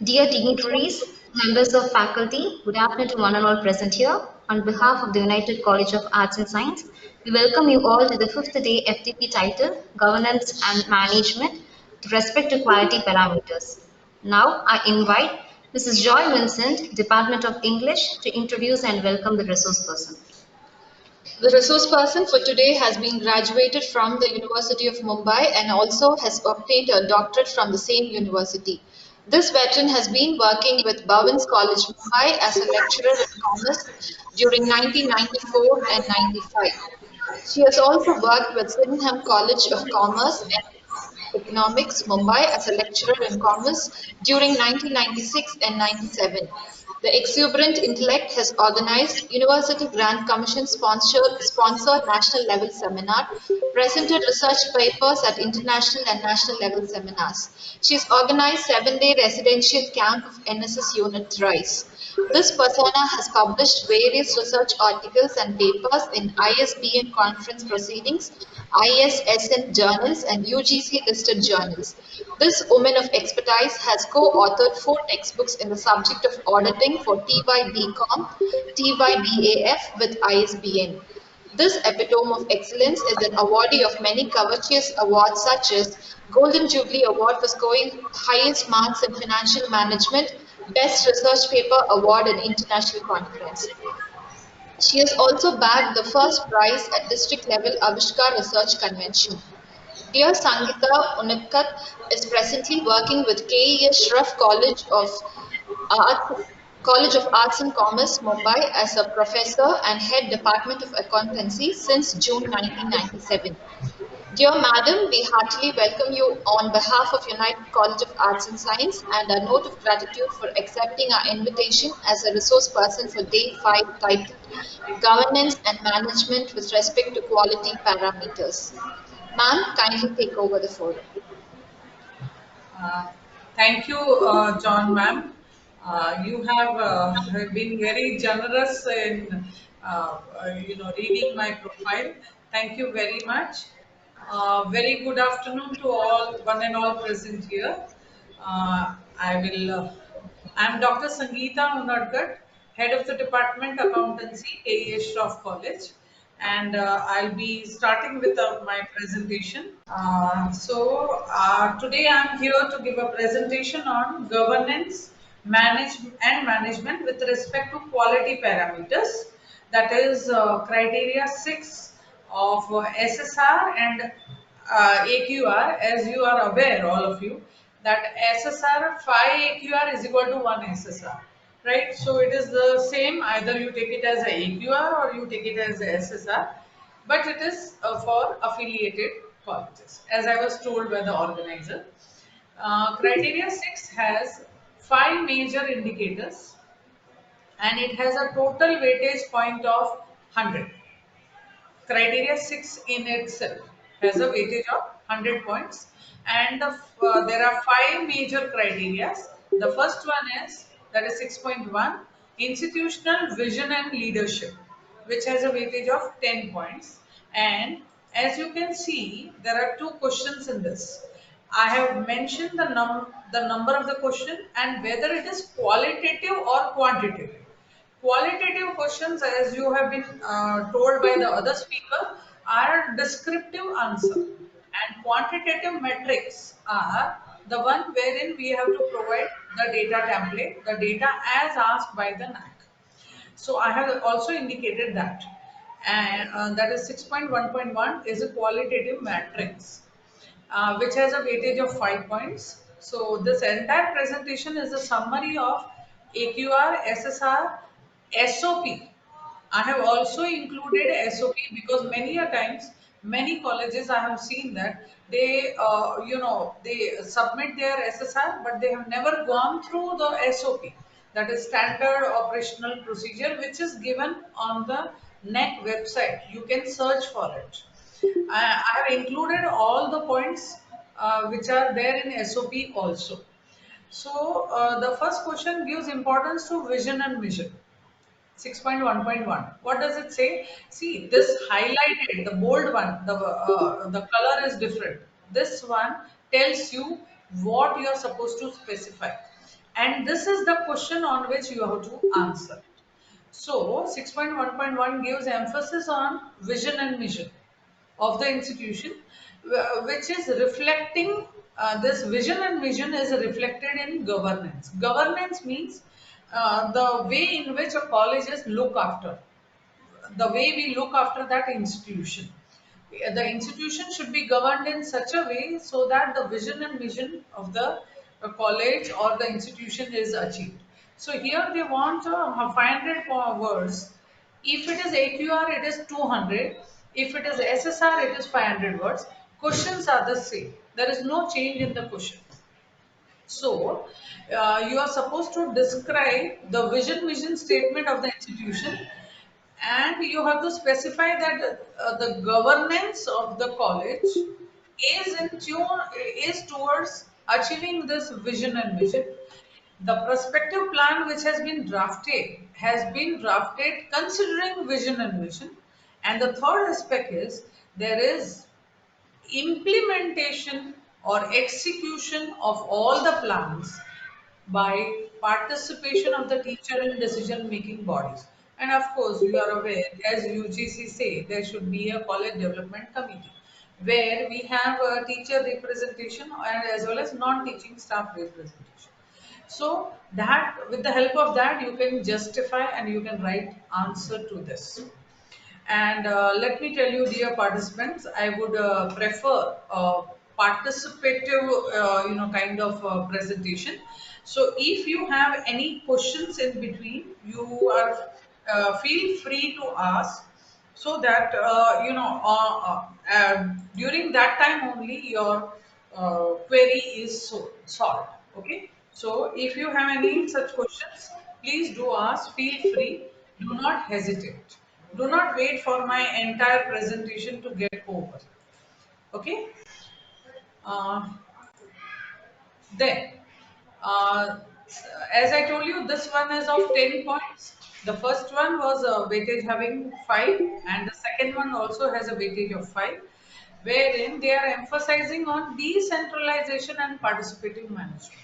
Dear dignitaries, members of faculty, good afternoon to one and all present here. On behalf of the United College of Arts and Science, we welcome you all to the fifth day FTP title, Governance and Management with Respect to Quality Parameters. Now, I invite Mrs. Joy Vincent, Department of English, to introduce and welcome the resource person. The resource person for today has been graduated from the University of Mumbai and also has obtained a doctorate from the same university. This veteran has been working with Bhavans College Mumbai as a lecturer in commerce during 1994 and 95. She has also worked with Sydenham College of Commerce and Economics, Mumbai as a lecturer in commerce during 1996 and 97. The exuberant intellect has organized University Grant Commission sponsored national level seminar, presented research papers at international and national level seminars. She has organized 7-day residential camp of NSS Unit thrice. This persona has published various research articles and papers in ISBN conference proceedings, ISSN journals, and UGC listed journals. This woman of expertise has co-authored 4 textbooks in the subject of auditing for TYBCom, TYBAF with ISBN. This epitome of excellence is an awardee of many covetous awards such as Golden Jubilee Award for scoring highest marks in financial management, Best Research Paper Award in International Conference. She has also bagged the first prize at district level Avishkar Research Convention. Dear Sangita Unakkat is presently working with KES Shroff Arts, College of Arts and Commerce, Mumbai as a professor and head Department of Accountancy since June 1997. Dear Madam, we heartily welcome you on behalf of United College of Arts and Science and a note of gratitude for accepting our invitation as a resource person for Day 5 titled Governance and Management with Respect to Quality Parameters. Ma'am, kindly take over the forum. Uh, Thank you, John, ma'am. You have been very generous in, reading my profile. Thank you very much. Very good afternoon to all, one and all present here. I will. I'm Dr. Sangeeta Unadkat, Head of the Department Accountancy, AES Shroff College, and I'll be starting with my presentation. Today I'm here to give a presentation on governance, management with respect to quality parameters. That is criteria 6 of SSR and AQR. As you are aware, all of you, that SSR 5 AQR is equal to 1 SSR, right? So it is the same. Either you take it as a AQR or you take it as a SSR, but it is for affiliated colleges, as I was told by the organizer. Criteria 6 has 5 major indicators and it has a total weightage point of 100. Criteria 6 in itself has a weightage of 100 points, and there are 5 major criteria. The first one is, that is 6.1, institutional vision and leadership, which has a weightage of 10 points. And as you can see, there are 2 questions in this. I have mentioned the number of the question and whether it is qualitative or quantitative. Qualitative questions, as you have been told by the other speaker, are descriptive answer, and quantitative metrics are the one wherein we have to provide the data template, the data as asked by the NAC. So I have also indicated that, and that is 6.1.1 is a qualitative matrix, which has a weightage of 5 points. So this entire presentation is a summary of AQR, SSR, SOP. I have also included SOP because many a times, many colleges I have seen that they submit their SSR, but they have never gone through the SOP. That is standard operational procedure, which is given on the NEC website. You can search for it. I have included all the points which are there in SOP also. So the first question gives importance to vision and mission. 6.1.1. What does it say? See, this highlighted, the bold one, the color is different. This one tells you what you are supposed to specify. and this is the question on which you have to answer. So 6.1.1 gives emphasis on vision and mission of the institution, which is reflecting this vision and mission is reflected in governance. Governance means the way in which a college is looked after, the way we look after that institution. The institution should be governed in such a way so that the vision and mission of the college or the institution is achieved. So here they want 500 words. If it is AQR, it is 200. If it is SSR, it is 500 words. Questions are the same. There is no change in the question. So, you are supposed to describe the vision statement of the institution, and you have to specify that the governance of the college is in tune, is towards achieving this vision and mission. The prospective plan which has been drafted considering vision and mission. And the third aspect is there is implementation or execution of all the plans by participation of the teacher in decision making bodies. And of course, you are aware, as UGC say, there should be a college development committee where we have a teacher representation and as well as non-teaching staff representation. So that with the help of that, you can justify and you can write answer to this. And let me tell you, dear participants, I would prefer a participative, kind of presentation. So if you have any questions in between, you are feel free to ask, so that during that time only your query is solved. Okay. So if you have any such questions, please do ask. Feel free. Do not hesitate. Do not wait for my entire presentation to get over. Okay. Uh, then, uh, as I told you, this one is of 10 points. The first one was a weightage having 5, and the second one also has a weightage of 5, wherein they are emphasizing on decentralization and participative management.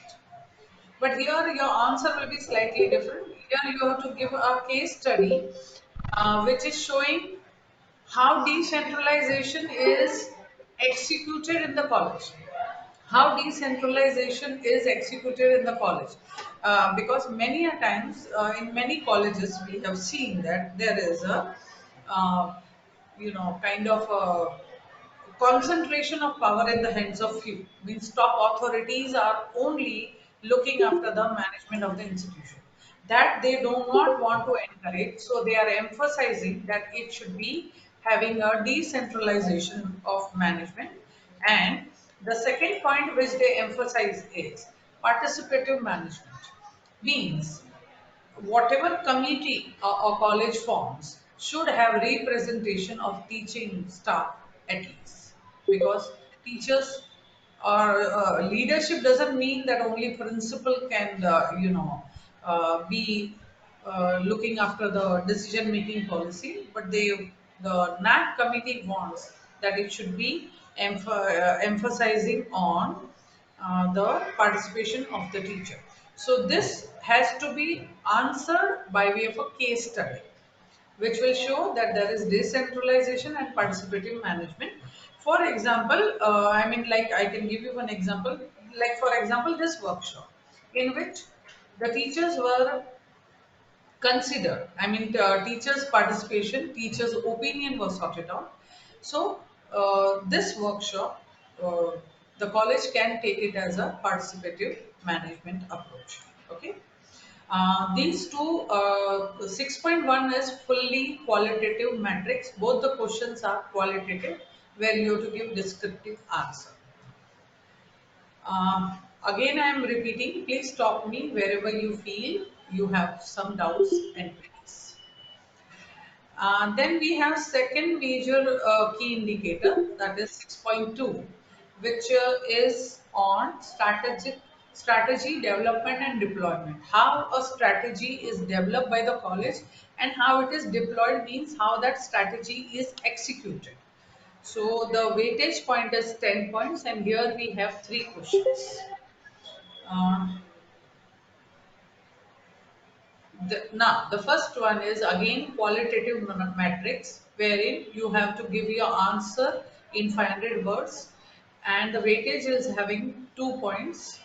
But here your answer will be slightly different. Here you have to give a case study which is showing how decentralization is executed in the college. How decentralization is executed in the college. Because many a times in many colleges we have seen that there is a uh, kind of a concentration of power in the hands of few. Means top authorities are only looking after the management of the institution. That they do not want to encourage, so they are emphasizing that it should be having a decentralization of management. And the second point which they emphasize is participative management. Means whatever committee or college forms should have representation of teaching staff at least, because teachers or leadership doesn't mean that only principal can be looking after the decision making policy, but the NAC committee wants that it should be emphasizing on the participation of the teacher. So this has to be answered by way of a case study, which will show that there is decentralization and participative management. For example, like I can give you one example. Like for example, this workshop in which the teachers were considered. Teachers' participation, teachers' opinion was sorted out. So this workshop, the college can take it as a participative management approach. Okay. These two, 6.1 is fully qualitative matrix. Both the questions are qualitative, where you have to give descriptive answer. Again, I am repeating, please stop me wherever you feel you have some doubts and queries. Then we have second major key indicator, that is 6.2, which is on strategy development and deployment. How a strategy is developed by the college and how it is deployed means how that strategy is executed. So the weightage point is 10 points, and here we have three questions. Uh, Now, the first one is again qualitative matrix, wherein you have to give your answer in 500 words, and the weightage is having 2 points.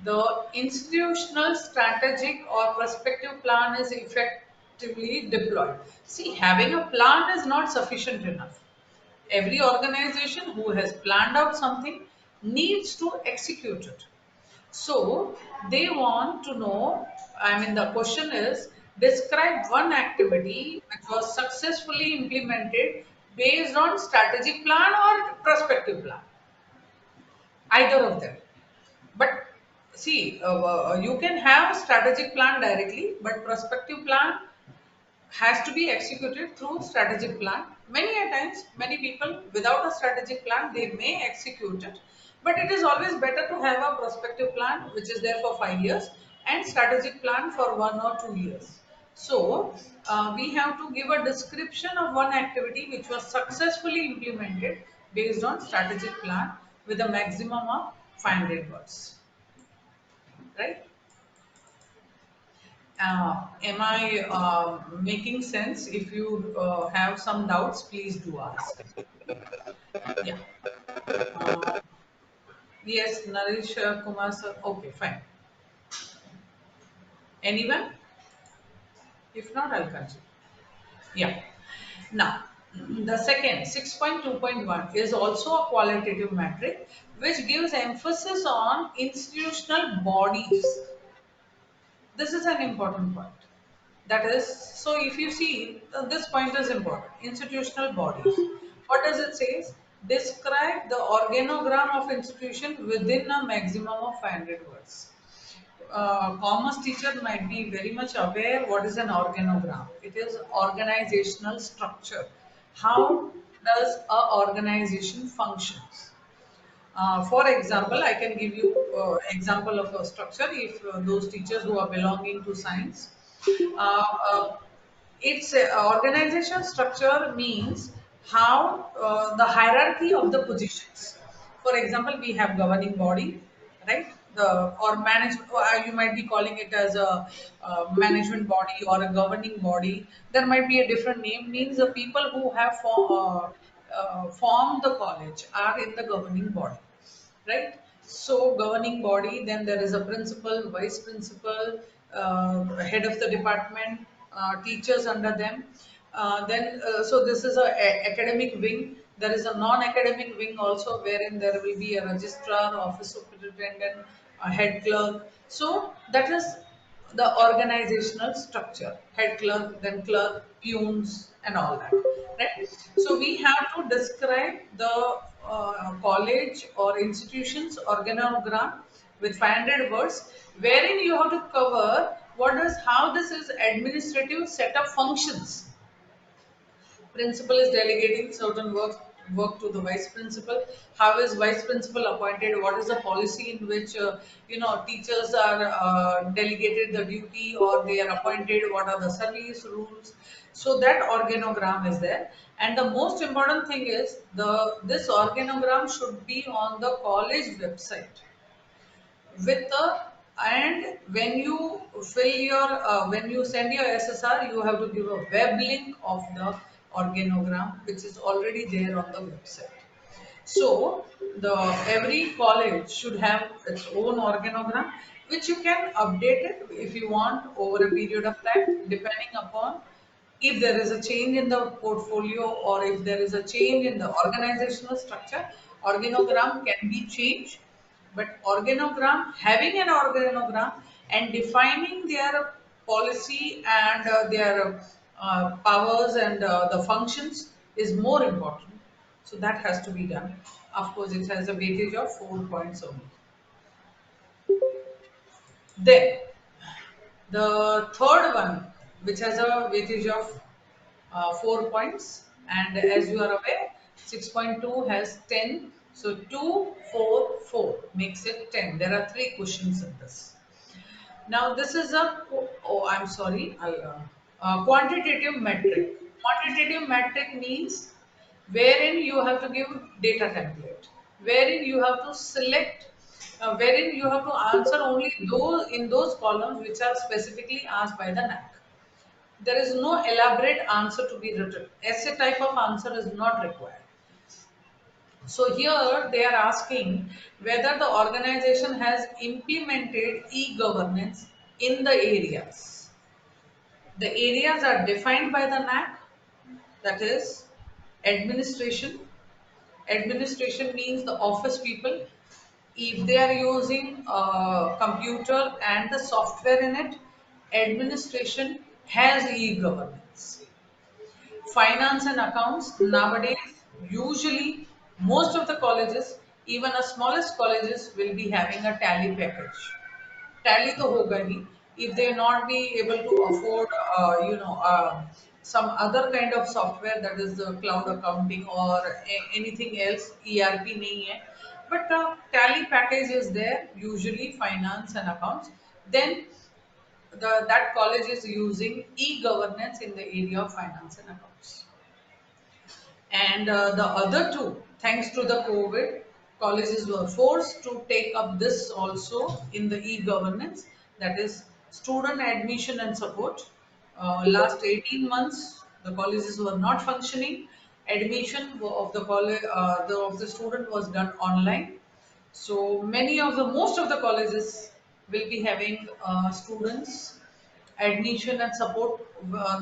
The institutional, strategic, or prospective plan is effectively deployed. See, having a plan is not sufficient enough. Every organization who has planned out something needs to execute it. So they want to know, I mean, the question is describe one activity which was successfully implemented based on strategic plan or prospective plan, either of them. But see, you can have strategic plan directly, but prospective plan has to be executed through strategic plan. Many a times, many people without a strategic plan, they may execute it, but it is always better to have a prospective plan which is there for 5 years and strategic plan for 1 or 2 years. So we have to give a description of one activity which was successfully implemented based on strategic plan with a maximum of 500 words, right? Am I making sense? If you have some doubts, please do ask. Yeah. Uh, yes, Naresh Kumar sir. Okay, fine. Anyone? If not, I'll continue. Yeah. Now, the second 6.2.1 is also a qualitative metric which gives emphasis on institutional bodies. This is an important point. That is, so if you see, this point is important. Institutional bodies. What does it say? Describe the organogram of institution within a maximum of 500 words. Commerce teacher might be very much aware what is an organogram. It is organizational structure. How does a organization functions? For example, I can give you example of a structure. If those teachers who are belonging to science, uh, uh, its organization structure means how the hierarchy of the positions. For example, we have governing body, right? The or management, or you might be calling it as a management body or a governing body. There might be a different name. Means the people who have formed the college are in the governing body, right? So governing body, then there is a principal, vice principal, head of the department, teachers under them. So this is academic wing. There is a non-academic wing also, wherein there will be a registrar, office superintendent, a head clerk. So that is the organizational structure: head clerk, then clerk, peons, and all that, right? So we have to describe the college or institution's organogram with 500 words, wherein you have to cover how this is administrative setup functions. Principal is delegating certain work to the vice principal. How is vice principal appointed? What is the policy in which teachers are delegated the duty or they are appointed? What are the service rules? So that organogram is there. And the most important thing is this organogram should be on the college website with the, and when you fill your when you send your SSR, you have to give a web link of the organogram which is already there on the website. So the every college should have its own organogram which you can update it if you want over a period of time, depending upon if there is a change in the portfolio or if there is a change in the organizational structure. Organogram can be changed, but having an organogram and defining their policy and their powers and the functions is more important. So that has to be done. Of course, it has a weightage of 4 points only. Then the third one, which has a weightage of 4 points, and as you are aware, 6.2 has 10. So 2, 4, 4 makes it 10. There are 3 questions in this. Now this is I'm sorry, quantitative metric. Quantitative metric means wherein you have to give data template, wherein you have to select, wherein you have to answer only those in those columns which are specifically asked by the NAC. There is no elaborate answer to be written. Essay type of answer is not required. So here they are asking whether the organization has implemented e-governance in the areas. The areas are defined by the NAC, that is administration. Administration means the office people. If they are using a computer and the software in it, administration has e-governance. Finance and accounts, nowadays, usually most of the colleges, even the smallest colleges, will be having a tally package. Tally तो होगा ही. If they not be able to afford some other kind of software, that is the cloud accounting or anything else, ERP नहीं है, but the tally package is there, usually finance and accounts. Then that college is using e-governance in the area of finance and accounts. And the other two, thanks to the COVID, colleges were forced to take up this also in the e-governance, that is student admission and support. Last 18 months, the colleges were not functioning. Admission of the college, of the student was done online. So most of the colleges will be having students admission and support.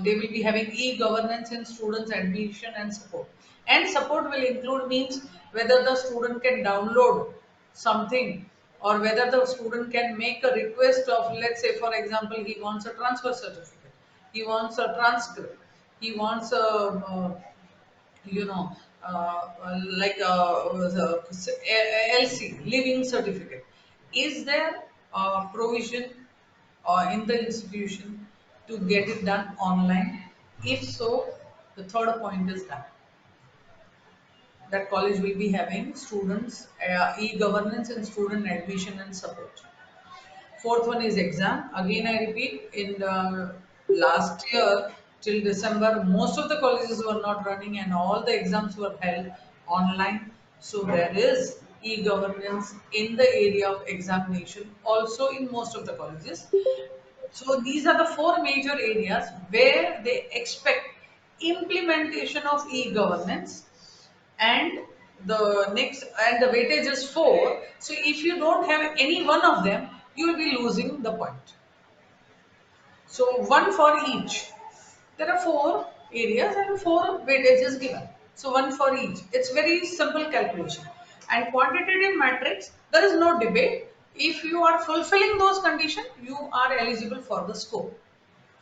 They will be having e-governance in students admission and support. And support will include means whether the student can download something or whether the student can make a request of, let's say for example, he wants a transfer certificate, he wants a transcript, he wants a you know, like LC, living certificate. Is there a provision in the institution to get it done online? If so, the third point is that college will be having students e-governance and student admission and support. Fourth one is exam. Again, I repeat, in the last year till December, most of the colleges were not running and all the exams were held online. So there is e-governance in the area of examination also in most of the colleges. So these are the four major areas where they expect implementation of e-governance, and the weightage is 4. So if you don't have any one of them, you will be losing the point. So one for each. There are four areas and four weightages given. So one for each. It's very simple calculation. And quantitative matrix, there is no debate. If you are fulfilling those conditions, you are eligible for the score.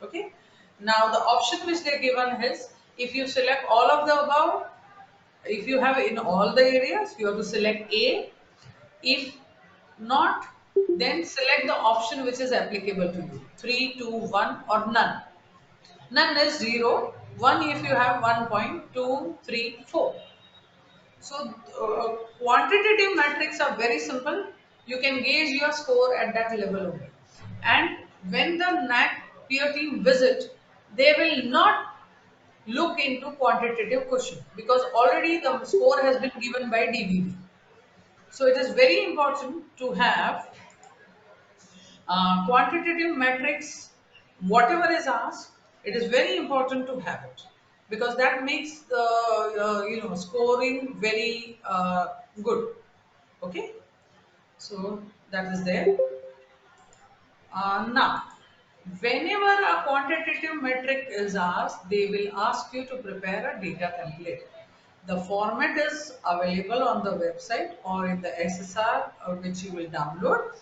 Okay. Now the option which they given is, if you select all of the above, if you have in all the areas, you have to select A. If not, then select the option which is applicable to you. 3, 2, 1 or none. None is 0. 1 if you have 1 point, 2, 3, 4. So quantitative metrics are very simple. You can gauge your score at that level only. And when the NAC peer team visit, they will not look into quantitative question because already the score has been given by DVB. So it is very important to have quantitative metrics. Whatever is asked, it is very important to have it because that makes the scoring very good. Okay, so that is there. Now, whenever a quantitative metric is asked, they will ask you to prepare a data template. The format is available on the website or in the SSR which you will download.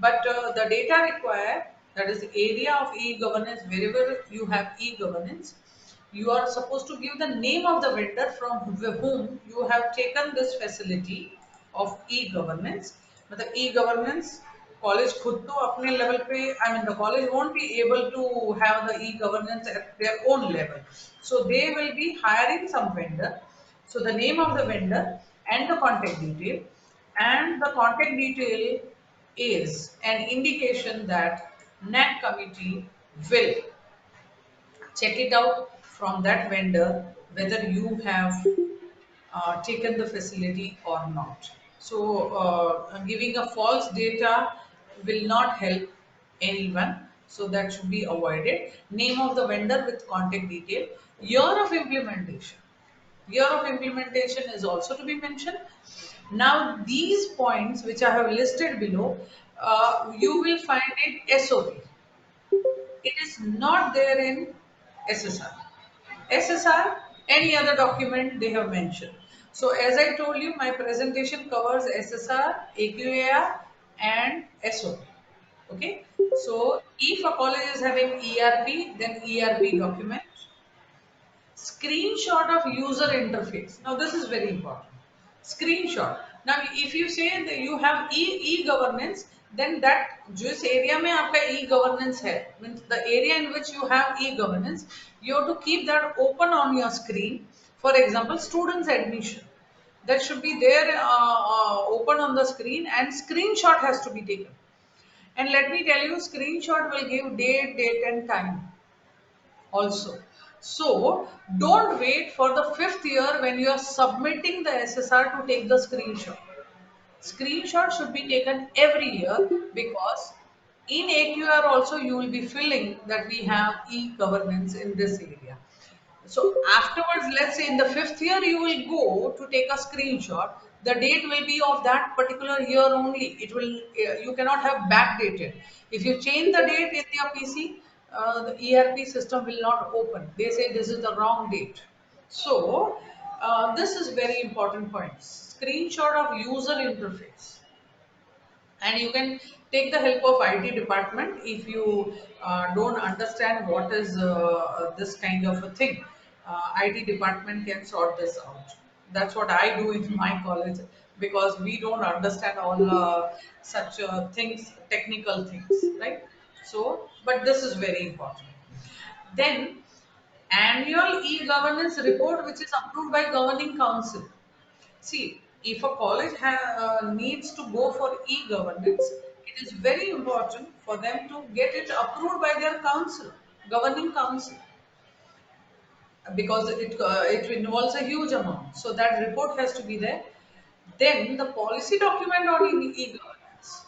But the data required, that is the area of e-governance, wherever you have e-governance, you are supposed to give the name of the vendor from whom you have taken this facility of e-governance. But the e-governance college खुद तो अपने level पे, I mean the college won't be able to have the e-governance at their own level. So they will be hiring some vendor. So the name of the vendor and the contact detail, and the contact detail is an indication that NAC committee will check it out from that vendor whether you have taken the facility or not. So giving a false data will not help anyone. So that should be avoided. Name of the vendor with contact detail. Year of implementation. Year of implementation is also to be mentioned. Now, these points which I have listed below, you will find it SOP. It is not there in SSR. SSR, any other document they have mentioned. So as I told you, my presentation covers SSR, AQAR and SOP. Okay. So if a college is having ERP, then ERP document. Screenshot of user interface. Now this is very important. Screenshot. Now if you say that you have e-governance, then that जिस area में आपका e-governance है, means the area in which you have e-governance, you have to keep that open on your screen. For example, students admission. That should be there open on the screen, and screenshot has to be taken. And let me tell you, screenshot will give date and time also. So don't wait for the fifth year when you are submitting the SSR to take the screenshot. Screenshot should be taken every year, because in AQR also you will be filling that we have e-governance in this area. So afterwards, let's say in the fifth year, you will go to take a screenshot. The date will be of that particular year only. It will, you cannot have backdated. If you change the date in your PC, the ERP system will not open. They say this is the wrong date. So this is very important point. Screenshot of user interface. And you can take the help of IT department if you don't understand what is this kind of a thing. IT department can sort this out. That's what I do in my college, because we don't understand all such things, technical things, right? So but this is very important. Then annual e-governance report, which is approved by governing council. See, if a college needs to go for e-governance, it is very important for them to get it approved by their council, governing council, because it involves a huge amount. So that report has to be there. Then the policy document on e-governance.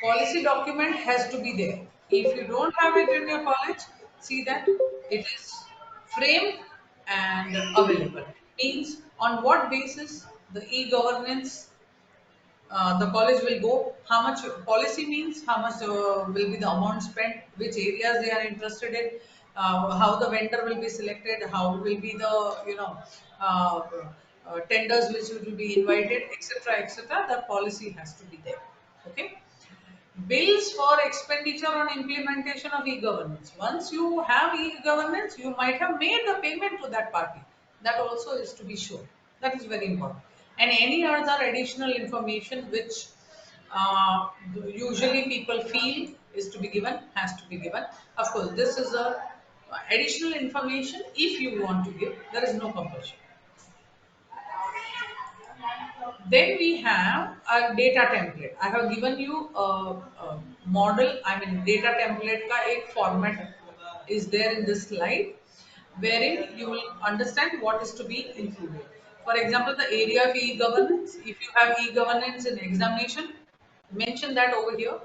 Policy document has to be there. If you don't have it in your college, see that it is framed and available. Means on what basis the e-governance, the college will go, how much policy means, how much will be the amount spent, which areas they are interested in, how the vendor will be selected, how will be the, uh, tenders which will be invited, etc., etc. The policy has to be there. Okay. Bills for expenditure on implementation of e-governance. Once you have e-governance, you might have made the payment to that party. That also is to be shown. That is very important. And any other additional information which usually people feel is to be given, has to be given. Of course, this is a additional information if you want to give. There is no compulsion. Then we have a data template. I have given you a model, I mean data template ka ek format is there in this slide, wherein you will understand what is to be included. For example, the area of e-governance. If you have e-governance in examination, mention that over here.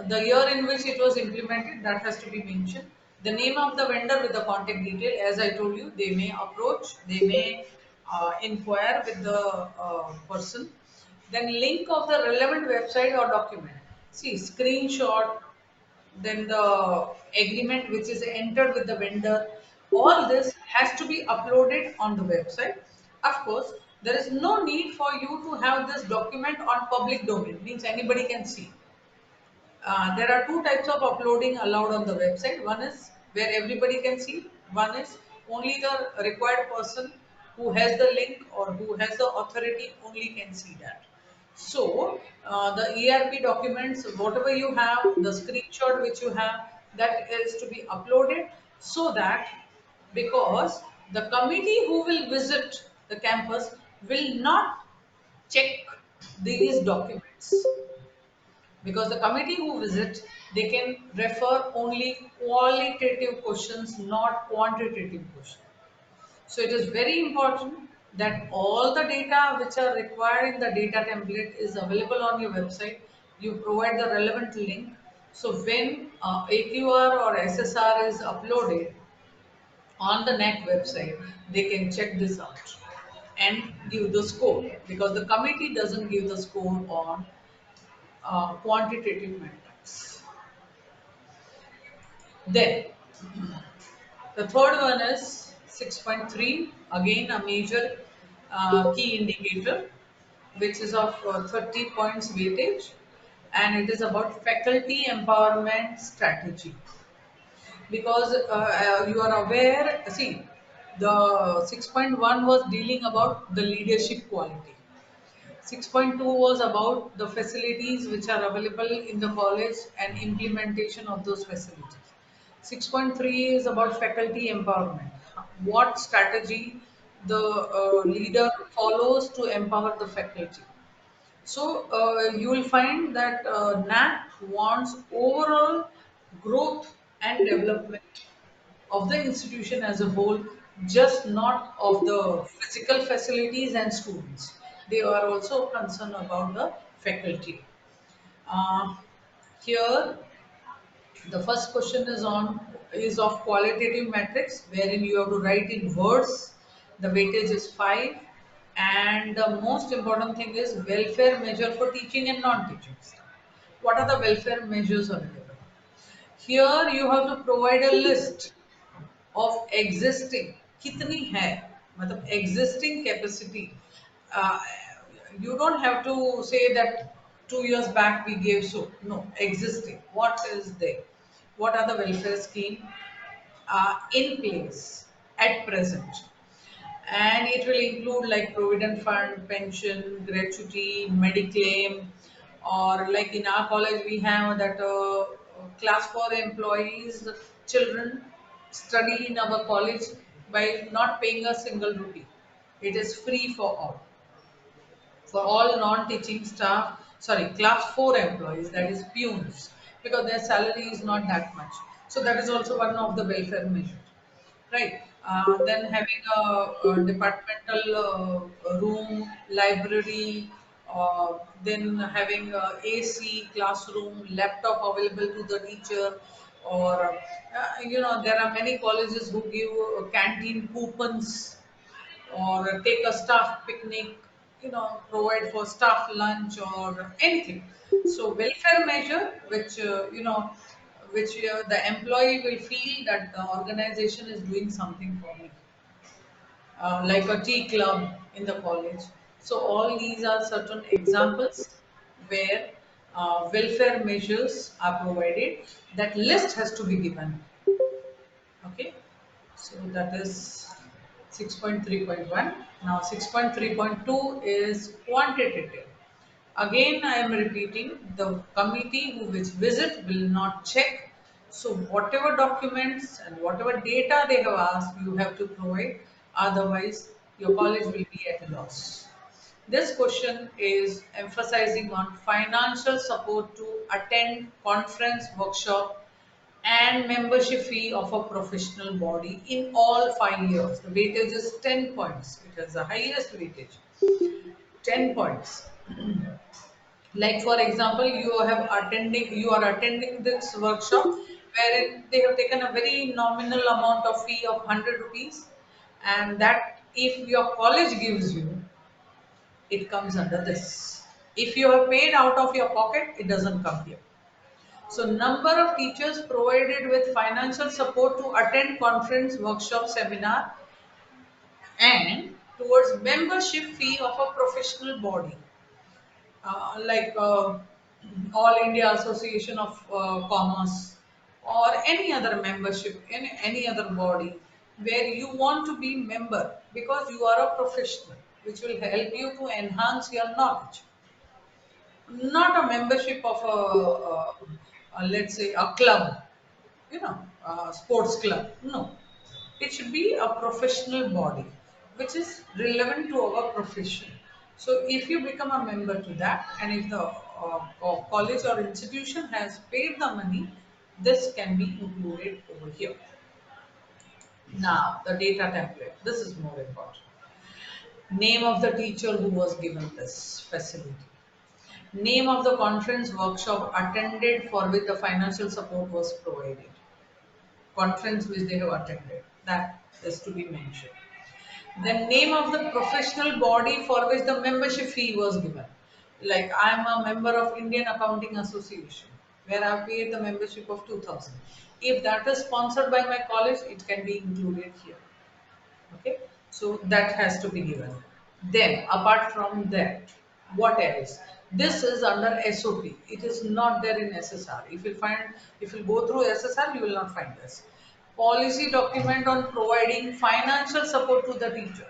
The year in which it was implemented, that has to be mentioned. The name of the vendor with the contact detail, as I told you, they may approach, they may inquire with the person. Then link of the relevant website or document. See, screenshot, then the agreement which is entered with the vendor. All this has to be uploaded on the website. Of course, there is no need for you to have this document on public domain, means anybody can see. There are two types of uploading allowed on the website. One is where everybody can see. One is only the required person who has the link or who has the authority only can see that. So the ERP documents, whatever you have, the screenshot which you have, that is to be uploaded, so that, because the committee who will visit the campus will not check these documents, because the committee who visit, they can refer only qualitative questions, not quantitative questions. So it is very important that all the data which are required in the data template is available on your website. You provide the relevant link So when AQR or SSR is uploaded on the NEC website, they can check this out and give the score, because the committee doesn't give the score on quantitative metrics. Then the third one is 6.3, again a major key indicator, which is of 30 points weightage, and it is about faculty empowerment strategy. Because you are aware, see, the 6.1 was dealing about the leadership quality. 6.2 was about the facilities which are available in the college and implementation of those facilities. 6.3 is about faculty empowerment. What strategy the leader follows to empower the faculty. So you will find that NAC wants overall growth and development of the institution as a whole, just not of the physical facilities and students. They are also concerned about the faculty. Uh, Here, the first question is of qualitative metrics, wherein you have to write in words. The weightage is 5, and the most important thing is welfare measure for teaching and non-teaching staff. What are the welfare measures available? Here you have to provide a list of existing कितनी है, मतलब existing capacity. uh, you don't have to say that 2 years back we gave, so no, existing, what is there, what are the welfare scheme in place at present, and it will include like provident fund, pension, gratuity, mediclaim, or like in our college we have that class 4 employees children study in our college by not paying a single rupee. It is free for all non-teaching staff, sorry, class 4 employees, that is peons, because their salary is not that much. So that is also one of the welfare measures, right? Then having a departmental room, library, then having a AC classroom, laptop available to the teacher, or there are many colleges who give canteen coupons, or take a staff picnic, provide for staff lunch or anything. So welfare measure, which the employee will feel that the organization is doing something for me, like a tea club in the college. So all these are certain examples where welfare measures are provided. That list has to be given. Okay, so that is 6.3.1. Now 6.3.2 is quantitative. Again, I am repeating, the committee who which visit will not check. So whatever documents and whatever data they have asked, you have to provide. Otherwise, your college will be at a loss. This question is emphasizing on financial support to attend conference, workshop, and membership fee of a professional body in all 5 years. The weightage is 10 points. It has the highest weightage, 10 points. Like for example, you are attending this workshop wherein they have taken a very nominal amount of fee of 100 rupees, and that if your college gives you, it comes under this. If you have paid out of your pocket, it doesn't come here. So number of teachers provided with financial support to attend conference, workshop, seminar, and towards membership fee of a professional body, like All India Association of Commerce, or any other membership in any other body where you want to be member because you are a professional, which will help you to enhance your knowledge. Not a membership of let's say a club, sports club. No, it should be a professional body which is relevant to our profession. So if you become a member to that, and if the college or institution has paid the money, this can be included over here. Now the data template. This is more important. Name of the teacher who was given this facility. Name of the conference workshop attended for which the financial support was provided. Conference which they have attended. That is to be mentioned. The name of the professional body for which the membership fee was given. Like I am a member of Indian Accounting Association, where I paid the membership of 2000. If that is sponsored by my college, it can be included here. Okay, so that has to be given. Then apart from that, what else? This is under SOP. It is not there in SSR. If you go through SSR, you will not find this. Policy document on providing financial support to the teacher.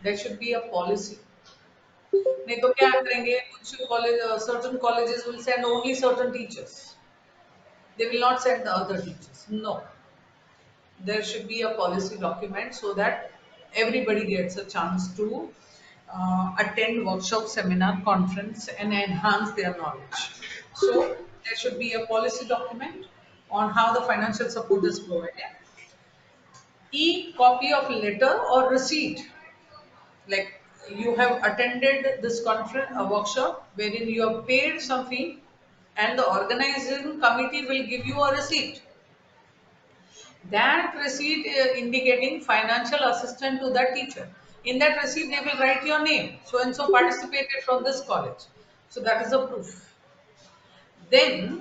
There should be a policy. नहीं तो क्या करेंगे? कुछ college, certain colleges will send only certain teachers. They will not send the other teachers. No, there should be a policy document so that everybody gets a chance to attend workshop, seminar, conference and enhance their knowledge. So there should be a policy document on how the financial support is provided. E-copy of letter or receipt, like you have attended this conference, a workshop wherein you have paid some fee and the organizing committee will give you a receipt. That receipt indicating financial assistance to that teacher. In that receipt, they will write your name. So and so participated from this college. So that is a proof. Then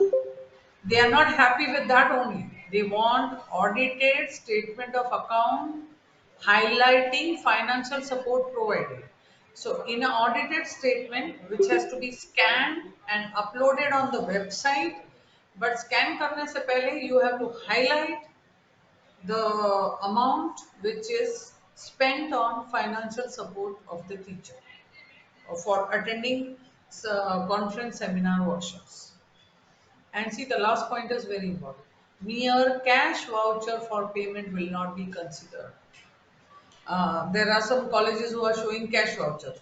they are not happy with that only. They want audited statement of account highlighting financial support provided. So in an audited statement, which has to be scanned and uploaded on the website, but scan करने से पहले you have to highlight the amount which is spent on financial support of the teacher for attending conference, seminar, workshops. And see, the last point is very important. Mere cash voucher for payment will not be considered. There are some colleges who are showing cash voucher.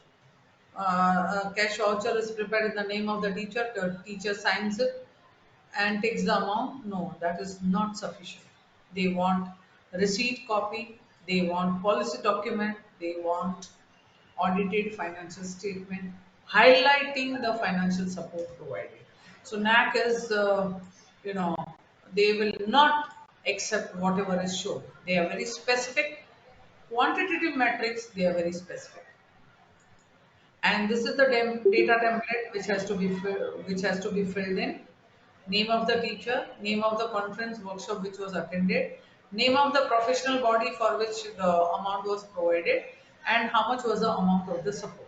Cash voucher is prepared in the name of the teacher signs it and takes the amount. No, that is not sufficient. They want receipt copy, they want policy document, they want audited financial statement highlighting the financial support provided. So NAC is, you know, they will not accept whatever is shown. They are very specific. Quantitative metrics, they are very specific. And this is the data template which has to be filled in. Name of the teacher, name of the conference workshop which was attended, name of the professional body for which the amount was provided, and how much was the amount of the support.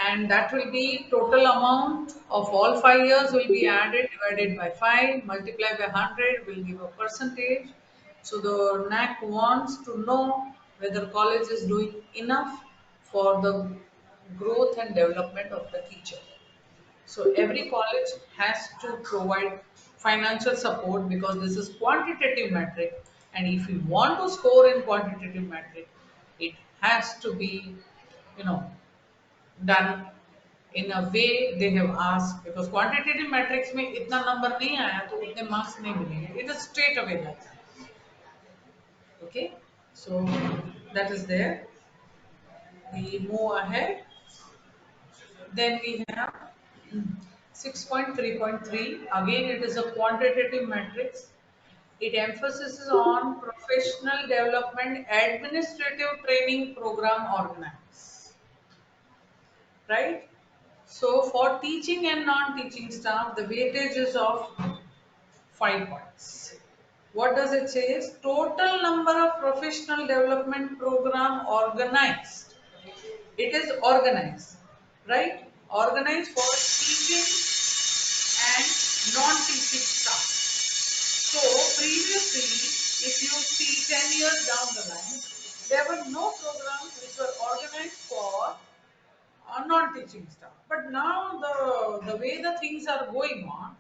And that will be total amount of all 5 years will be added, divided by 5, multiplied by 100, will give a percentage. So the NAC wants to know whether college is doing enough for the growth and development of the teacher. So every college has to provide financial support because this is quantitative metric, and if you want to score in quantitative metric, it has to be, you know, done in a way they have asked, because quantitative metrics में इतना number नहीं आया तो उतने marks नहीं मिलेंगे. It is straight away like that. Okay, so that is there. We move ahead. Then we have 6.3.3. Again, it is a quantitative matrix. It emphasizes on professional development, administrative training program organized. Right? So, for teaching and non-teaching staff, the weightage is of 5 points. What does it say? Total number of professional development program organized. It is organized, right? Organized for teaching and non-teaching staff. So previously, if you see 10 years down the line, there were no programs which were organized for non-teaching staff. But now the way the things are going on,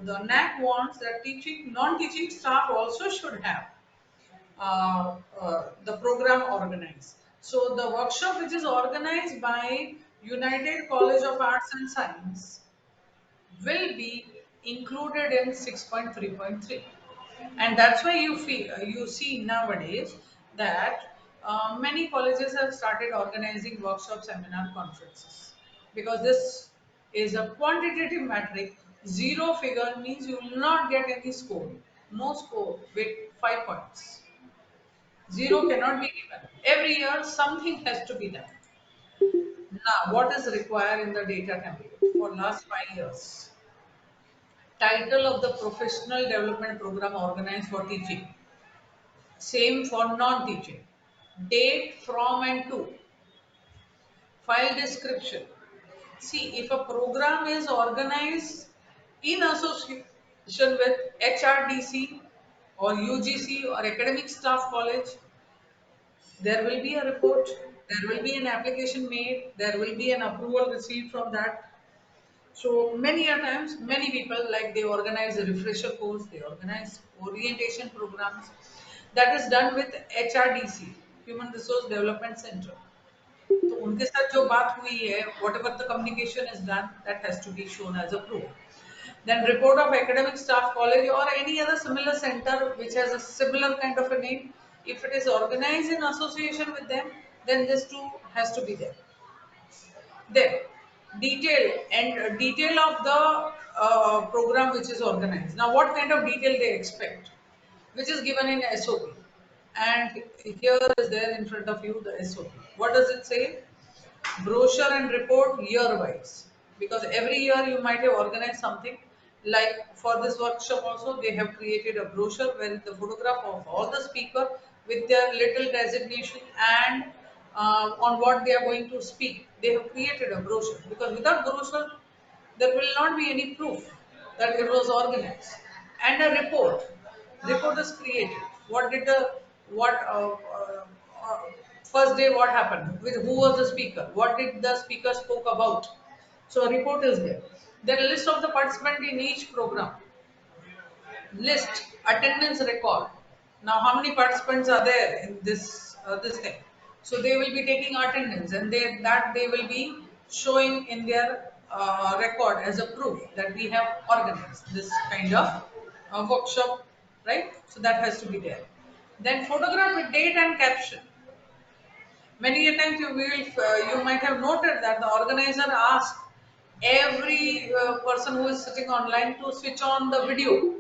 the NAC wants that teaching non-teaching staff also should have the program organized. So the workshop which is organized by United College of Arts and Science will be included in 6.3.3, and that's why you see nowadays that many colleges have started organizing workshops, seminar, conferences. because this is a quantitative metric. Zero figure means you will not get any score. No score with 5 points. Zero cannot be given. Every year something has to be done. Now, what is required in the data template for last 5 years? Title of the professional development program organized for teaching. Same for non-teaching. Date, from and to. File description. See, if a program is organized in association with HRDC or UGC or academic staff college, there will be a report, there will be an application made, there will be an approval received from that. So many a times, many people like they organize a refresher course, they organize orientation programs. That is done with HRDC, Human Resource Development Center. तो उनके साथ जो बात हुई है, whatever the communication is done, that has to be shown as a proof. Then report of academic staff college or any other similar center which has a similar kind of a name, if it is organized in association with them, then this too has to be there. Then detail of the program which is organized. Now, what kind of detail they expect, which is given in SOP, and here is there in front of you the SOP. What does it say? Brochure and report year wise, because every year you might have organized something. Like for this workshop also, they have created a brochure where the photograph of all the speaker with their little designation and on what they are going to speak. They have created a brochure, because without brochure there will not be any proof that it was organized. And a report. Report is created. What did the what uh, first day what happened? With who was the speaker? What did the speaker spoke about? So a report is there. Then a list of the participant in each program. List attendance record. Now how many participants are there in this thing? So they will be taking attendance, and they will be showing in their record as a proof that we have organized this kind of workshop, right? So that has to be there. Then photograph with date and caption. Many a times you might have noted that the organizer asked every person who is sitting online to switch on the video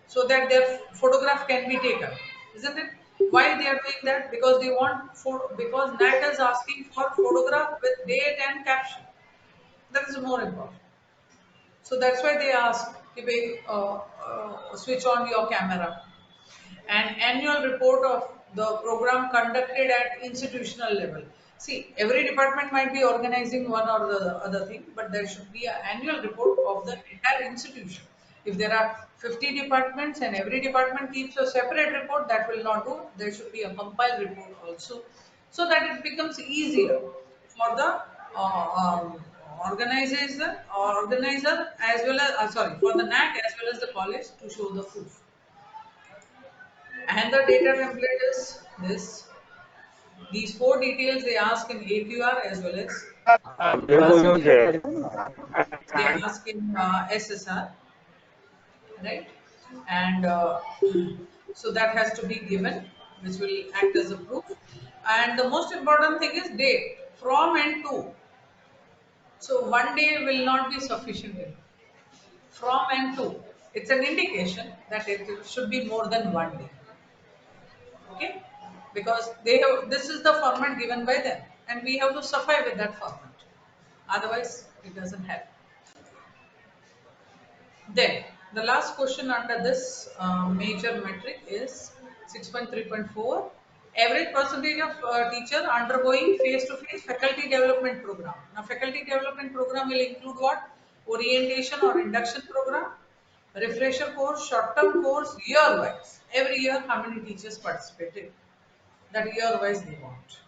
so that their photograph can be taken, isn't it? Why they are doing that? Because they want because NAT is asking for photograph with date and caption. That is more important. So that's why they ask, switch on your camera. An annual report of the program conducted at institutional level. See, every department might be organizing one or the other thing, but there should be an annual report of the entire institution. If there are 50 departments and every department keeps a separate report, that will not do. There should be a compiled report also, so that it becomes easier for the organizer as well as for the NAC as well as the college to show the proof. And the data template is this. These four details they ask in AQR as well as they ask in SSR, right? And so that has to be given, which will act as a proof. And the most important thing is date, from and to. So one day will not be sufficient enough. From and to. It's an indication that it should be more than one day. Okay, because they have, this is the format given by them, and we have to suffice with that format, otherwise it doesn't help. Then the last question under this major metric is 6.3.4, average percentage of teacher undergoing face-to-face faculty development program. Now faculty development program will include what? Orientation or induction program, refresher course, short-term course, year-wise. Every year how many teachers participated, that year-wise they want.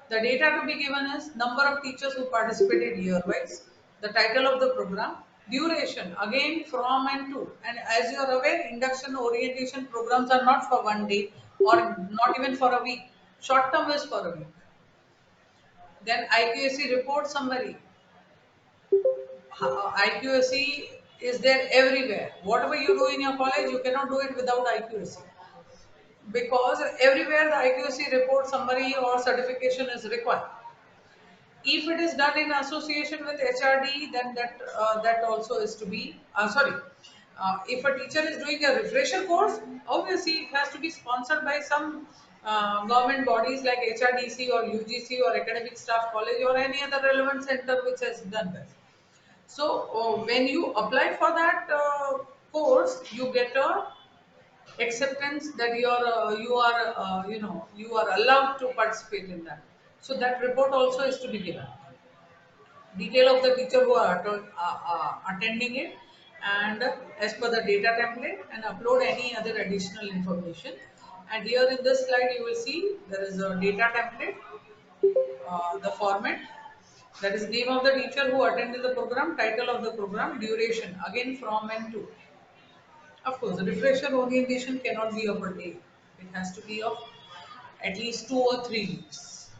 The data to be given is number of teachers who participated year-wise, the title of the program, duration, again from and to. And as you are aware, induction orientation programs are not for one day or not even for a week. Short term is for a week. Then IQAC report summary. IQAC is there everywhere. Whatever you do in your college, you cannot do it without IQAC. Because everywhere the IQAC report summary or certification is required. If it is done in association with HRD, then that also is to be sorry. If a teacher is doing a refresher course, obviously it has to be sponsored by some government bodies like HRDC or UGC or Academic Staff College or any other relevant center which has done that. So when you apply for that course, you get a acceptance that you are allowed to participate in that. So that report also is to be given, detail of the teacher who are attending it, and as per the data template, and upload any other additional information. And here in this slide you will see there is a data template, the format, that is name of the teacher who attended the program, title of the program, duration, again from and to. Of course, the refresher orientation cannot be of a day. It has to be of at least 2 or 3 weeks.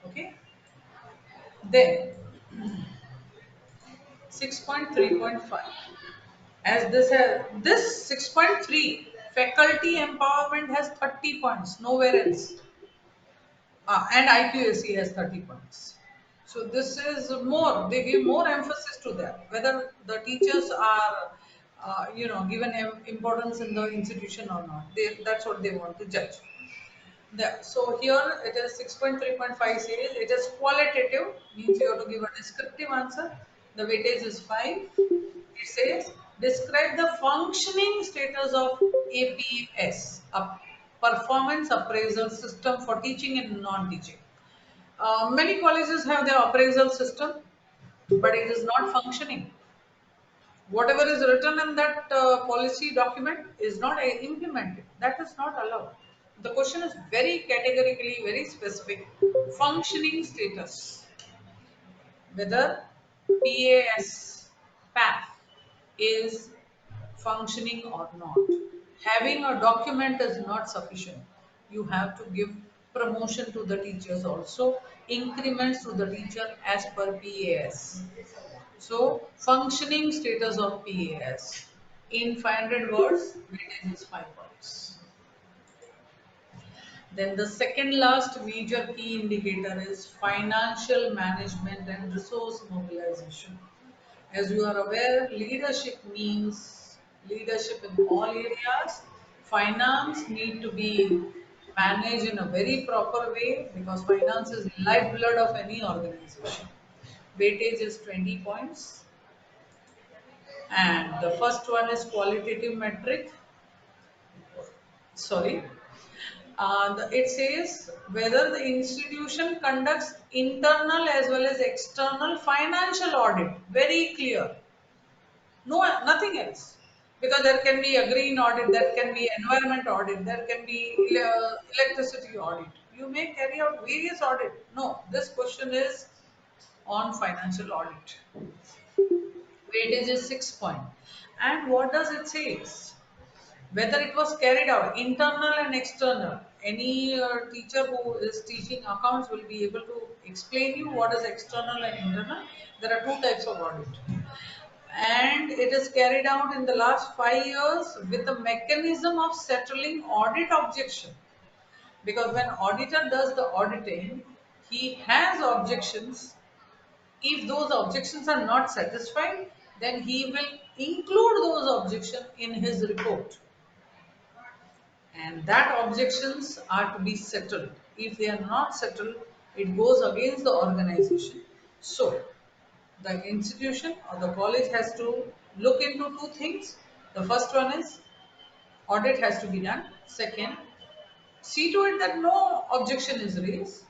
Okay. Then 6.3.5. As this 6.3, faculty empowerment has 30 points, nowhere else. And IQAC has 30 points. So this is more, they give more emphasis to that, whether the teachers are, given importance in the institution or not. That's what they want to judge. So here it is 6.3.5 says it is qualitative, means you have to give a descriptive answer. The weightage is 5. It says describe the functioning status of APS, a performance appraisal system for teaching and non-teaching. Many colleges have their appraisal system, but it is not functioning. Whatever is written in that policy document is not implemented. That is not allowed. The question is very categorically, very specific. Functioning status, whether PAF is functioning or not. Having a document is not sufficient. You have to give promotion to the teachers also, increments to the teacher as per PAS. So, functioning status of PAS. In 500 words, weightage is 5 points. Then the second last major key indicator is financial management and resource mobilization. As you are aware, leadership means leadership in all areas. Finance need to be managed in a very proper way because finance is lifeblood of any organization. Weightage is 20 points. And the first one is qualitative metric. Sorry. It says whether the institution conducts internal as well as external financial audit. Very clear. No, nothing else. Because there can be a green audit, there can be environment audit, there can be electricity audit. You may carry out various audit. No, this question is on financial audit. Weightage is 6 point. And what does it say? Whether it was carried out internal and external. Any teacher who is teaching accounts will be able to explain you what is external and internal. There are two types of audit, and it is carried out in the last 5 years with a mechanism of settling audit objection, because when auditor does the auditing, he has objections. If those objections are not satisfied, then he will include those objections in his report, and that objections are to be settled. If they are not settled, it goes against the organization. So the institution or the college has to look into two things. The first one is audit has to be done. Second, see to it that no objection is raised.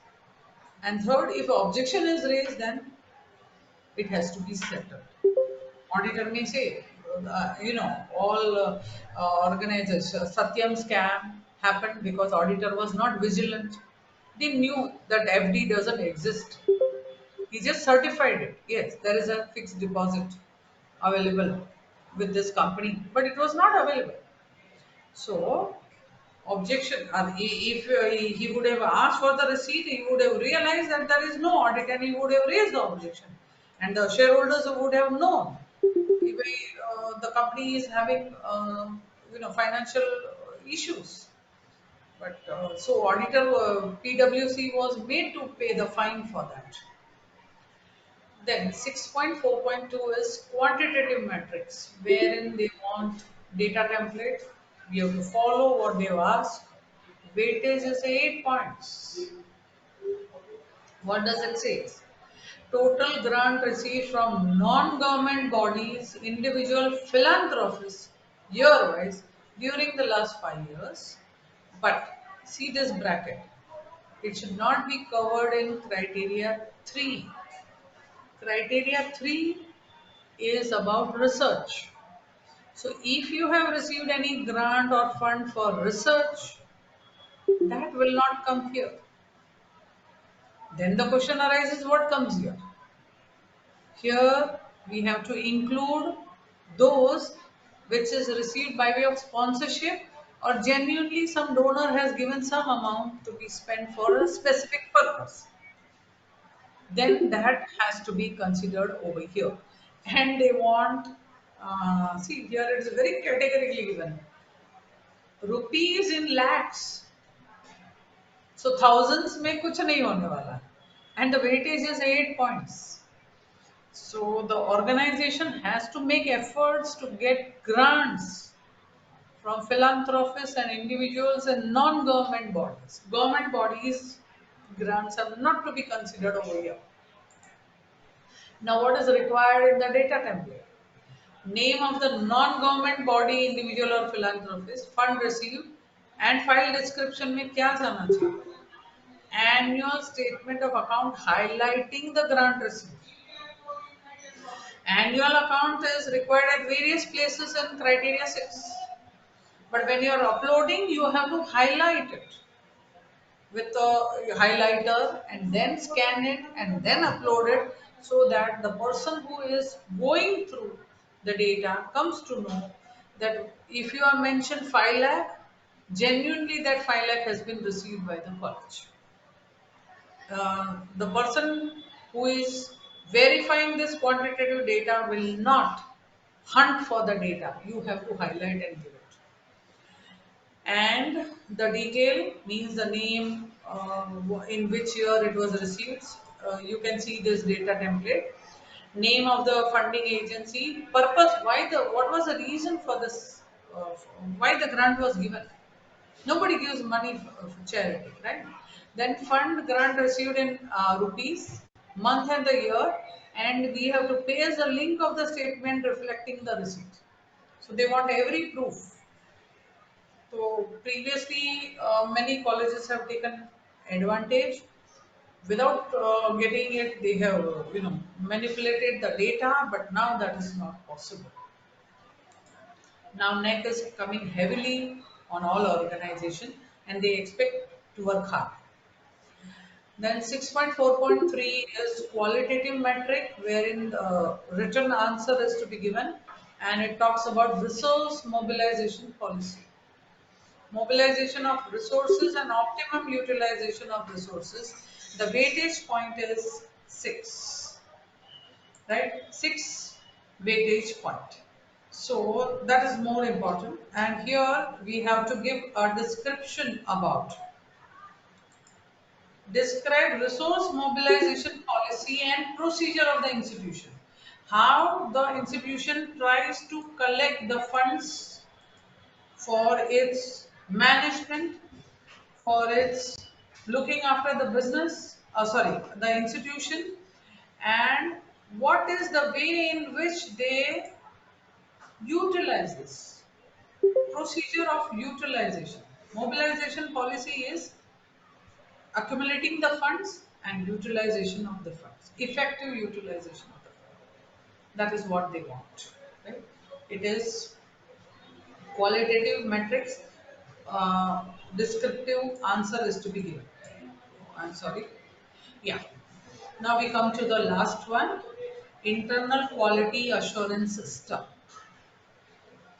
And third, if objection is raised, then it has to be settled. Auditor may say, all organizers, Satyam scam happened because auditor was not vigilant. They knew that FD doesn't exist. He just certified it. Yes, there is a fixed deposit available with this company, but it was not available. So, objection. If he would have asked for the receipt, he would have realized that there is no audit, and he would have raised the objection, and the shareholders would have known if the company is having financial issues. But so auditor PwC was made to pay the fine for that. Then 6.4.2 is quantitative metrics, wherein they want data template. We have to follow what they've asked. Weightage is 8 points. What does it say? Total grant received from non-government bodies, individual philanthropists, year-wise during the last 5 years. But see this bracket. It should not be covered in criteria 3. Criteria 3 is about research. So if you have received any grant or fund for research, that will not come here. Then the question arises, what comes here? Here we have to include those which is received by way of sponsorship or genuinely some donor has given some amount to be spent for a specific purpose. Then that has to be considered over here. And they want, see here it is very categorically given. Rupees in lakhs. So thousands में कुछ नहीं होने वाला. And the weightage is 8 points. So the organization has to make efforts to get grants from philanthropists and individuals and non-government bodies. Government bodies grants are not to be considered over here. Now what is required in the data template? Name of the non-government body, individual or philanthropist, fund received and file description में क्या जाना चाहिए? Annual statement of account highlighting the grant received. Annual account is required at various places in criteria 6. But when you are uploading, you have to highlight it with a highlighter and then scan it and then upload it so that the person who is going through the data comes to know that if you are mentioned 5 lakh, genuinely that 5 lakh has been received by the college. The person who is verifying this quantitative data will not hunt for the data. You have to highlight and give it. And the detail means the name, in which year it was received. You can see this data template. Name of the funding agency, purpose, what was the reason for this, why the grant was given. Nobody gives money for charity, right? Then fund grant received in rupees, month and the year, and we have to paste the link of the statement reflecting the receipt. So they want every proof. So previously, many colleges have taken advantage. Without getting it, they have manipulated the data, but now that is not possible. Now NEC is coming heavily on all organizations and they expect to work hard. Then 6.4.3 is qualitative metric wherein the written answer is to be given and it talks about resource mobilization policy. Mobilization of resources and optimum utilization of resources. The weightage point is 6, right? 6 weightage point. So that is more important. And here we have to give a description about. Describe resource mobilization policy and procedure of the institution. How the institution tries to collect the funds for its management, for its looking after the business, the institution, and what is the way in which they utilize this. Procedure of utilization. Mobilization policy is accumulating the funds and utilization of the funds. Effective utilization of the funds. That is what they want. Right? It is qualitative metrics. Descriptive answer is to be given. I'm sorry. Yeah. Now we come to the last one. Internal Quality Assurance System.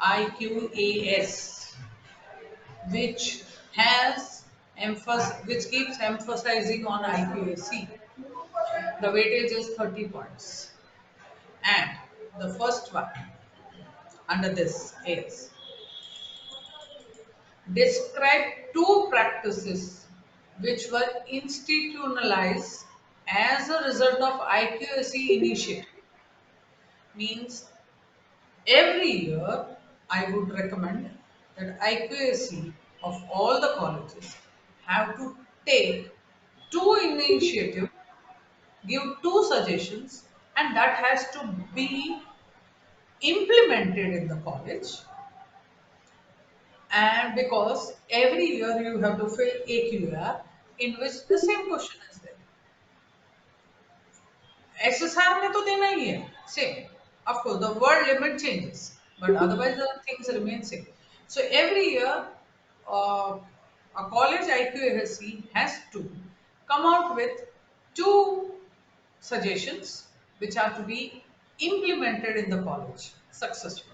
IQAS. Which has which keeps emphasizing on IQAC. The weightage is 30 points. And the first one under this is describe two practices which were institutionalized as a result of IQAC initiative. Means every year I would recommend that IQAC of all the colleges have to take two initiative, give two suggestions, and that has to be implemented in the college. And because every year you have to fill AQR in which the same question is there. XSR में तो देना ही है same. Of course, the word limit changes, but otherwise the things remain same. So every year, uh, a college IQAC has to come out with two suggestions which are to be implemented in the college successfully.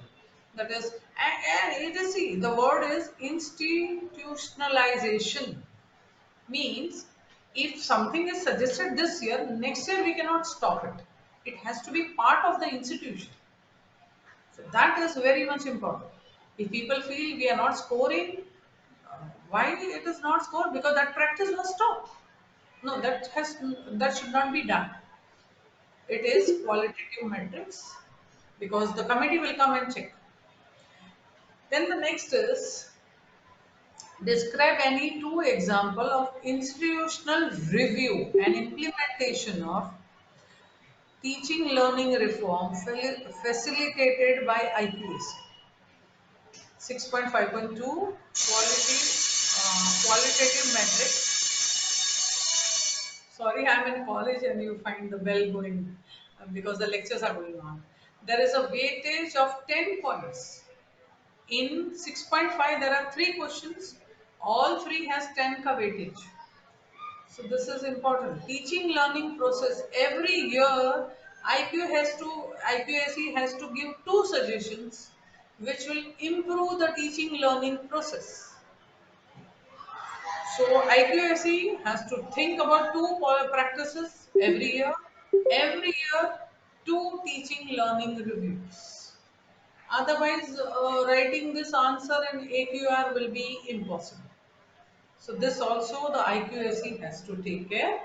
That is, and you just see the word is institutionalization. Means if something is suggested this year, next year we cannot stop it. It has to be part of the institution. So that is very much important. If people feel we are not scoring, why it is not scored? Because that practice was stopped. No, that should not be done. It is qualitative metrics because the committee will come and check. Then the next is describe any two example of institutional review and implementation of teaching learning reform facilitated by IQAC. 6.5.2 qualitative metrics. Sorry, I'm in college and you find the bell going because the lectures are going on. There is a weightage of 10 points. In 6.5, there are three questions. All three has 10 ka weightage. So this is important. Teaching learning process. Every year, IQAC has to give two suggestions which will improve the teaching learning process. So IQAC has to think about two practices every year. Every year, two teaching learning reviews. Otherwise, writing this answer in AQR will be impossible. So this also the IQAC has to take care.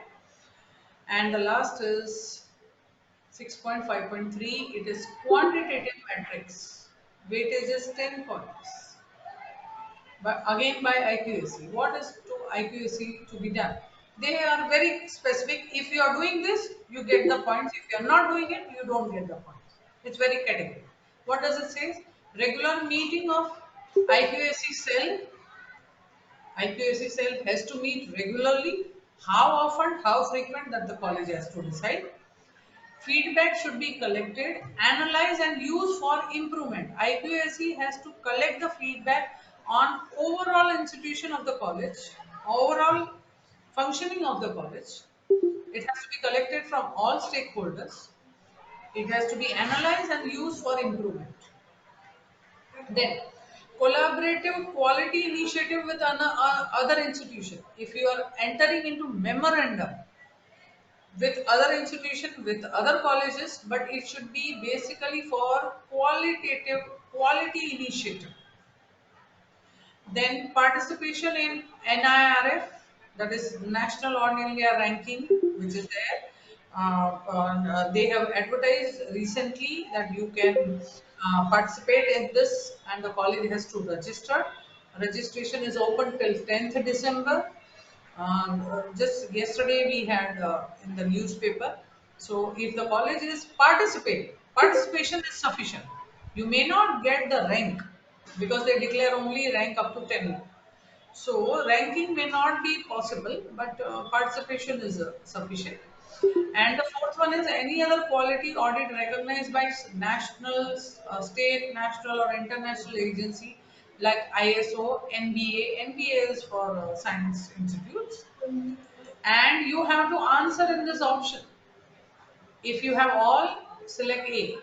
And the last is 6.5.3. It is quantitative metrics. Weightage is 10 points. But again by IQAC. What is to IQAC to be done? They are very specific. If you are doing this, you get the points. If you are not doing it, you don't get the points. It's very categorical. What does it say? Regular meeting of IQAC cell. IQAC cell has to meet regularly. How often, how frequent, that the college has to decide. Feedback should be collected, analyzed and used for improvement. IQAC has to collect the feedback on overall institution of the college, overall functioning of the college. It has to be collected from all stakeholders. It has to be analyzed and used for improvement. Then, collaborative quality initiative with other institution. If you are entering into memorandum with other institution, with other colleges, but it should be basically for quality initiative. Then participation in NIRF, that is National All India Ranking, which is there. They have advertised recently that you can participate in this, and the college has to register. Registration is open till 10th December. Just yesterday we had in the newspaper. So if the college is participation is sufficient. You may not get the rank because they declare only rank up to 10. So ranking may not be possible, but participation is sufficient. And the fourth one is any other quality audit recognized by national, state, national or international agency like ISO, NBA. NBA is for science institutes. And you have to answer in this option. If you have all, select A.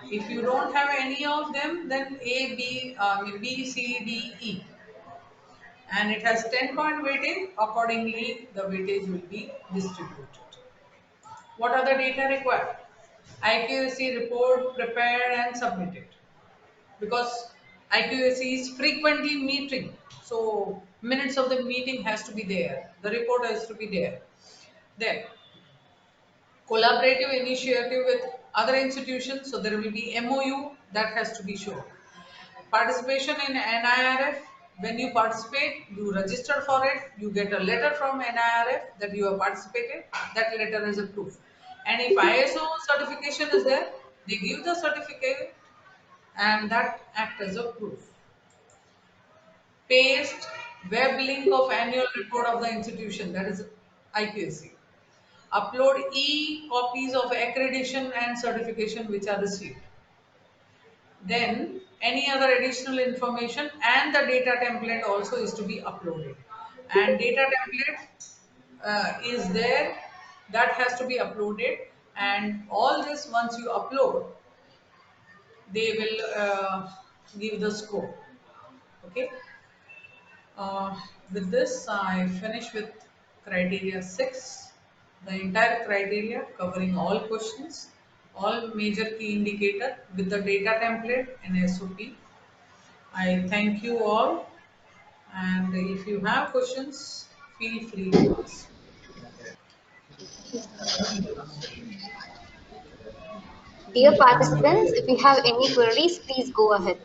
If you don't have any of them, then A, B, B, C, D, E. And it has 10-point weightage. Accordingly, the weightage will be distributed. What are the data required? IQAC report prepared and submitted. Because IQAC is frequently meeting. So minutes of the meeting has to be there. The report has to be there. Then collaborative initiative with other institutions, so there will be MOU that has to be shown. Participation in NIRF, when you participate, you register for it, you get a letter from NIRF that you have participated, that letter is a proof. And if ISO certification is there, they give the certificate and that act as a proof. Paste web link of annual report of the institution, that is IPSC. Upload e-copies of accreditation and certification which are received. Then any other additional information and the data template also is to be uploaded. And data template is there, that has to be uploaded, and all this once you upload, they will give the score. Okay. With this, I finish with criteria 6, the entire criteria covering all questions, all major key indicator with the data template and SOP. I thank you all, and if you have questions, feel free to ask. Dear participants, if you have any queries, please go ahead.